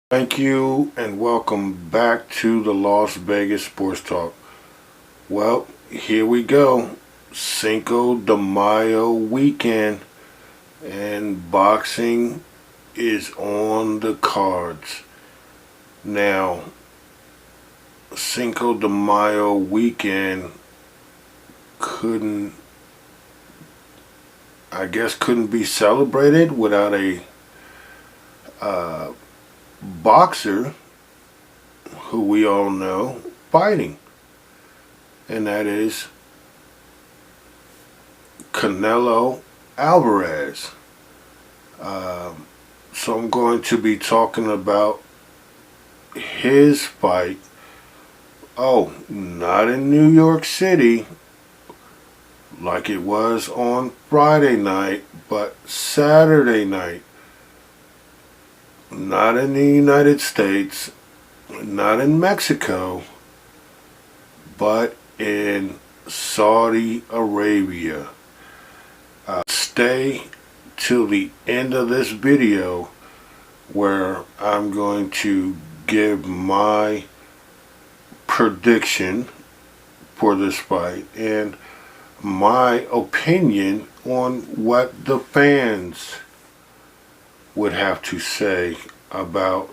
Thank you and welcome back to the Las Vegas Sports Talk. Well, here we go. Cinco de Mayo weekend and boxing is on the cards. Now, Cinco de Mayo weekend couldn't be celebrated without a boxer who we all know fighting, and that is Canelo Alvarez. So I'm going to be talking about his fight. Oh, not in New York City like it was on Friday night, but Saturday night. Not in the United States, not in Mexico, but in Saudi Arabia. Stay till the end of this video where I'm going to give my prediction for this fight and my opinion on what the fans would have to say about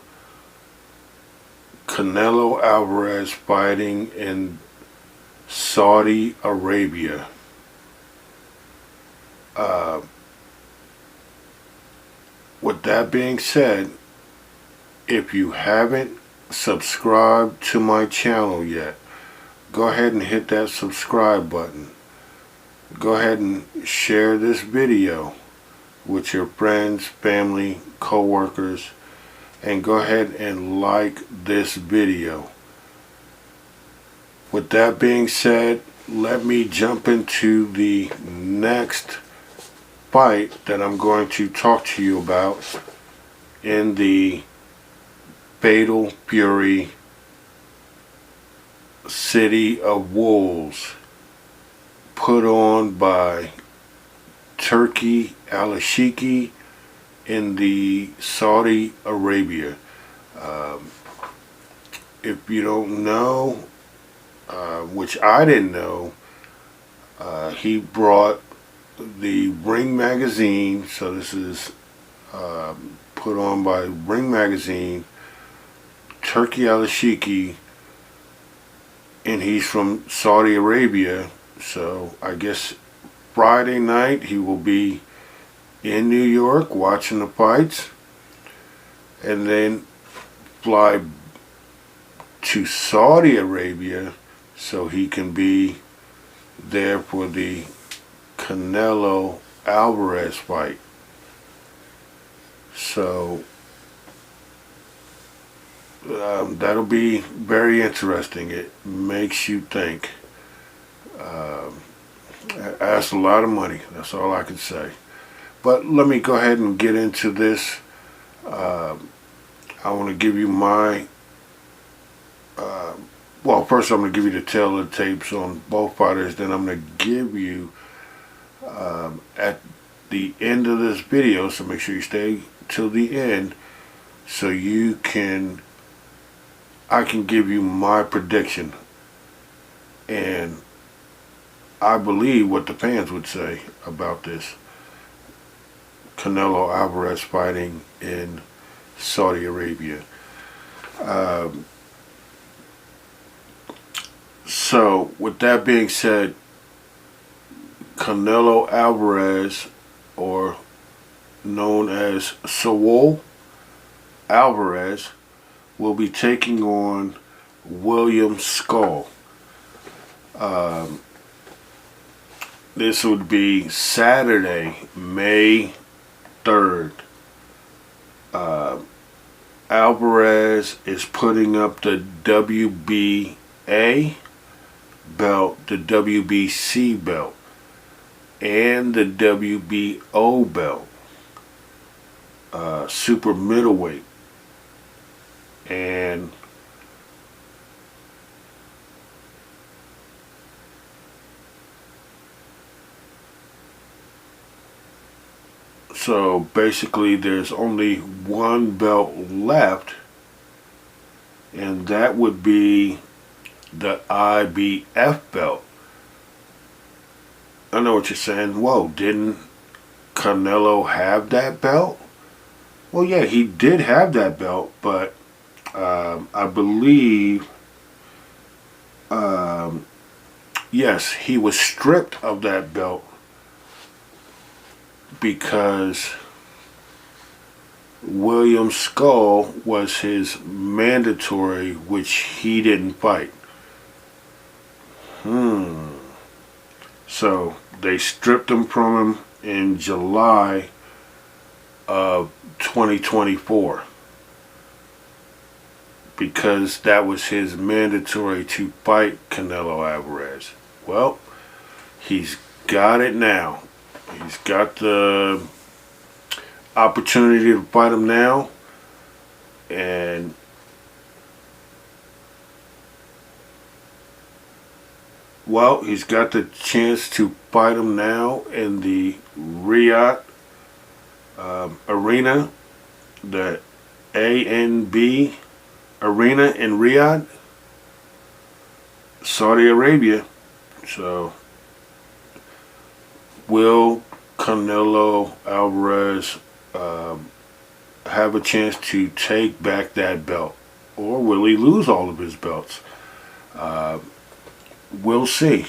Canelo Alvarez fighting in Saudi Arabia. With that being said, if you haven't subscribed to my channel yet, go ahead and hit that subscribe button. Go ahead and share this video with your friends, family, co-workers, and go ahead and like this video. With that being said, let me jump into the next fight that I'm going to talk to you about in the Fatal Fury City of Wolves, put on by Turki Al-Shiki in the Saudi Arabia. If you don't know, which I didn't know, he brought the Ring magazine, so this is put on by Ring magazine, Turki Al-Shiki, and he's from Saudi Arabia, so I guess Friday night he will be in New York watching the fights and then fly to Saudi Arabia so he can be there for the Canelo Alvarez fight. So that'll be very interesting. It makes you think. That's a lot of money. That's all I can say. But let me go ahead and get into this. I want to give you my... well, first I'm going to give you the tail of the tapes on both fighters. Then I'm going to give you, at the end of this video, so make sure you stay till the end, so I can give you my prediction. And I believe what the fans would say about this Canelo Alvarez fighting in Saudi Arabia. So with that being said, Canelo Alvarez, or known as Saul Alvarez, will be taking on William Scull. This would be Saturday, May 3rd. Alvarez is putting up the WBA belt, the WBC belt, and the WBO belt, super middleweight, and so basically there's only one belt left, and that would be the IBF belt. I know what you're saying. Whoa, didn't Canelo have that belt? Well, yeah, he did have that belt, but I believe, yes, he was stripped of that belt because William Scull was his mandatory, which he didn't fight. So they stripped him from him in July of 2024 because that was his mandatory to fight Canelo Alvarez. Well, he's got it now. He's got the opportunity to fight him now, and well, he's got the chance to fight him now in the Riyadh arena, the ANB arena in Riyadh, Saudi Arabia. So, will Canelo Alvarez have a chance to take back that belt, or will he lose all of his belts? We'll see.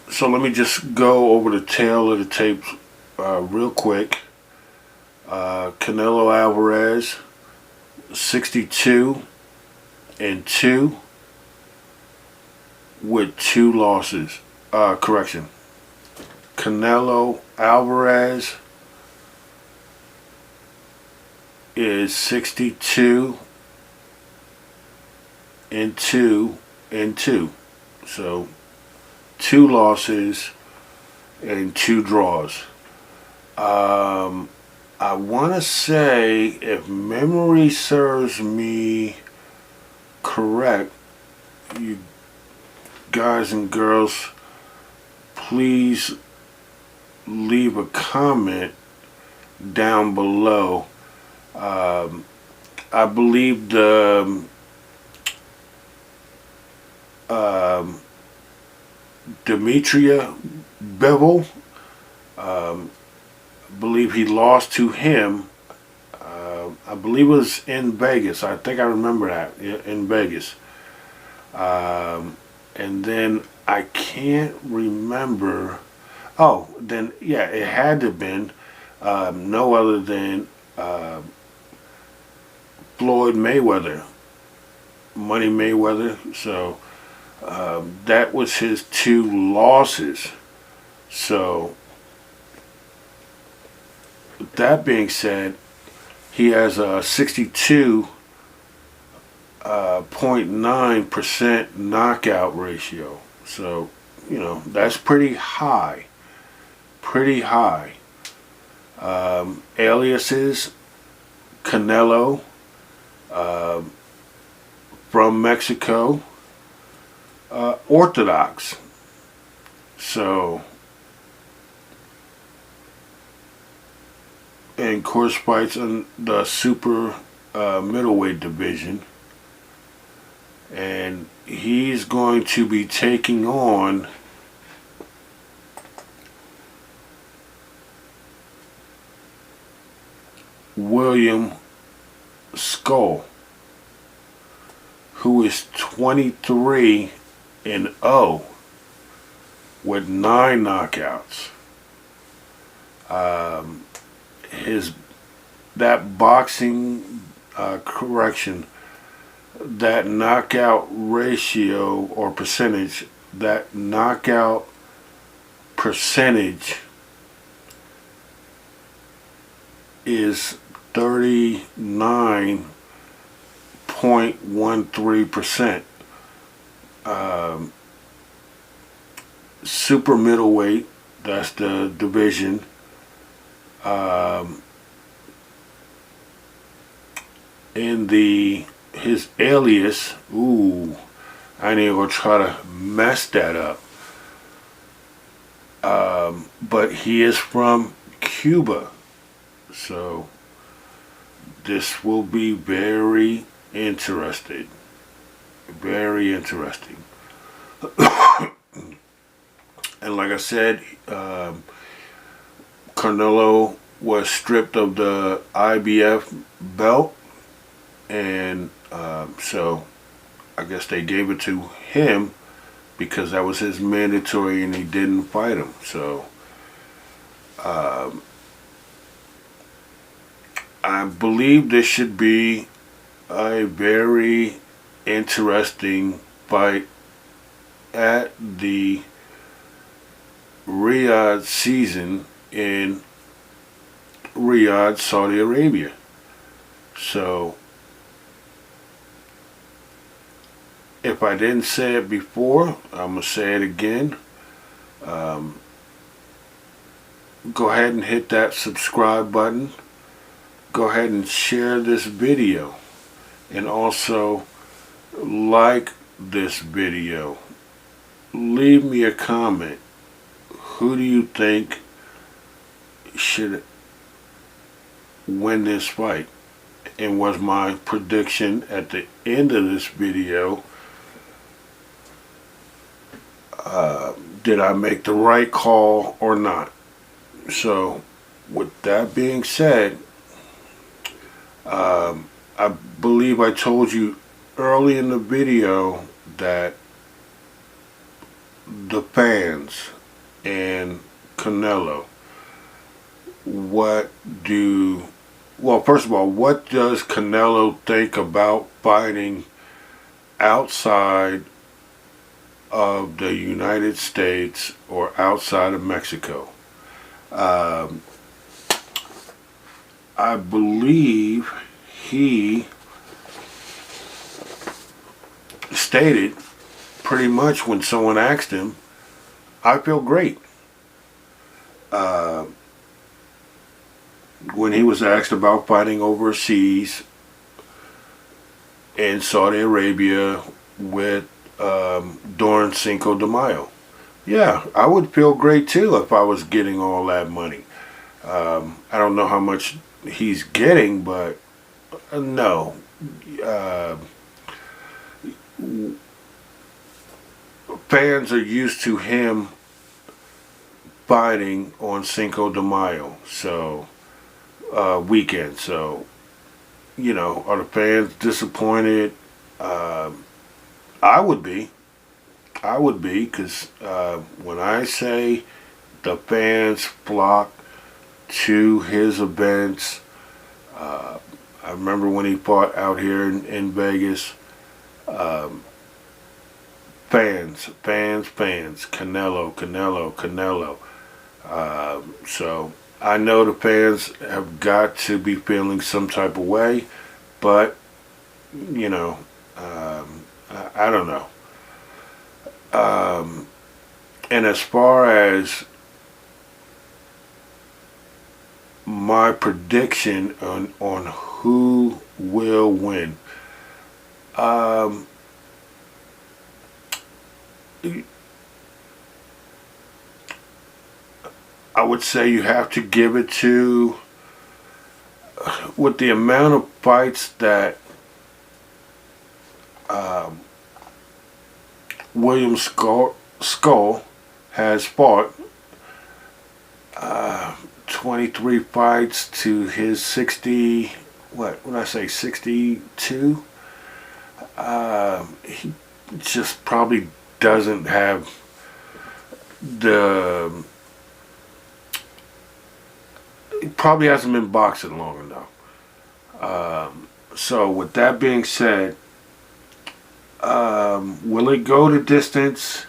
So let me just go over the tail of the tape real quick. Canelo Alvarez, 62-2 with 2 losses. Correction. Canelo Alvarez is 62-2 and 2. So 2 losses and 2 draws. I want to say, if memory serves me correct, you guys and girls, please leave a comment down below. I believe the Demetria Bevel, believe he lost to him. I believe it was in Vegas. I think I remember that, in Vegas. And then I can't remember. Oh, then yeah, it had to have been no other than Floyd Mayweather, Money Mayweather. So that was his 2 losses. So with that being said, he has a 62.9% knockout ratio. So, you know, that's pretty high. Pretty high. Aliases, Canelo, from Mexico, Orthodox. So, and of course fights in the super middleweight division. And he's going to be taking on William Scull, who is 23-0 with 9 knockouts. That boxing correction, that knockout ratio or percentage, that knockout percentage is 39.13%. super middleweight. That's the division. In his alias, ooh, I ain't even gonna try to mess that up. But he is from Cuba, so this will be very interesting. Very interesting. And like I said, Canelo was stripped of the IBF belt, and so I guess they gave it to him because that was his mandatory, and he didn't fight him. So I believe this should be a very interesting fight at the Riyadh season in Riyadh, Saudi Arabia. So if I didn't say it before, I'm going to say it again. Go ahead and hit that subscribe button. Go ahead and share this video. And also like this video. Leave me a comment. Who do you think should win this fight? And was my prediction at the end of this video, did I make the right call or not? So with that being said, I believe I told you early in the video that the fans and Canelo, first of all, what does Canelo think about fighting outside of the United States or outside of Mexico? I believe he stated pretty much when someone asked him, I feel great. When he was asked about fighting overseas in Saudi Arabia with during Cinco de Mayo. Yeah, I would feel great too if I was getting all that money. I don't know how much he's getting, but no. Fans are used to him fighting on Cinco de Mayo, so weekend. So, are the fans disappointed? I would be. Because when I say the fans flock to his events, I remember when he fought out here in Vegas. Fans, Canelo. So I know the fans have got to be feeling some type of way, but I don't know. And as far as my prediction on who will win, I would say you have to give it to, with the amount of fights that William Scull has fought, 23 fights to his 60, what would I say, 62? He just probably doesn't have he probably hasn't been boxing long enough. So with that being said, will it go the distance?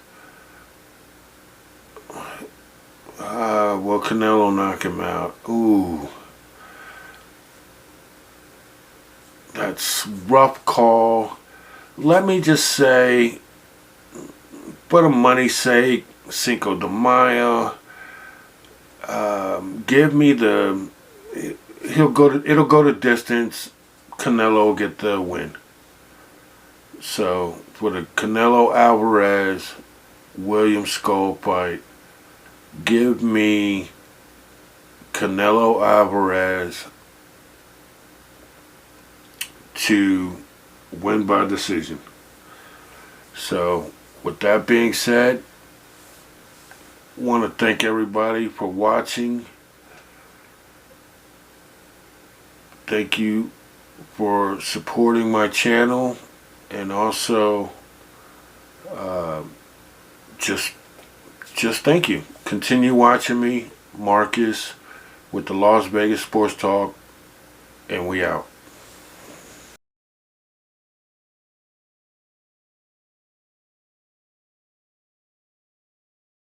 Will Canelo knock him out? Ooh. That's rough call. Let me just say, for the money's sake, Cinco de Mayo. Give me the. It'll go to distance. Canelo will get the win. So for the Canelo Alvarez, William Scull fight, give me Canelo Alvarez to win by decision. So with that being said, I want to thank everybody for watching. Thank you for supporting my channel, and also just thank you. Continue watching me, Marcus, with the Las Vegas Sports Talk, and we out.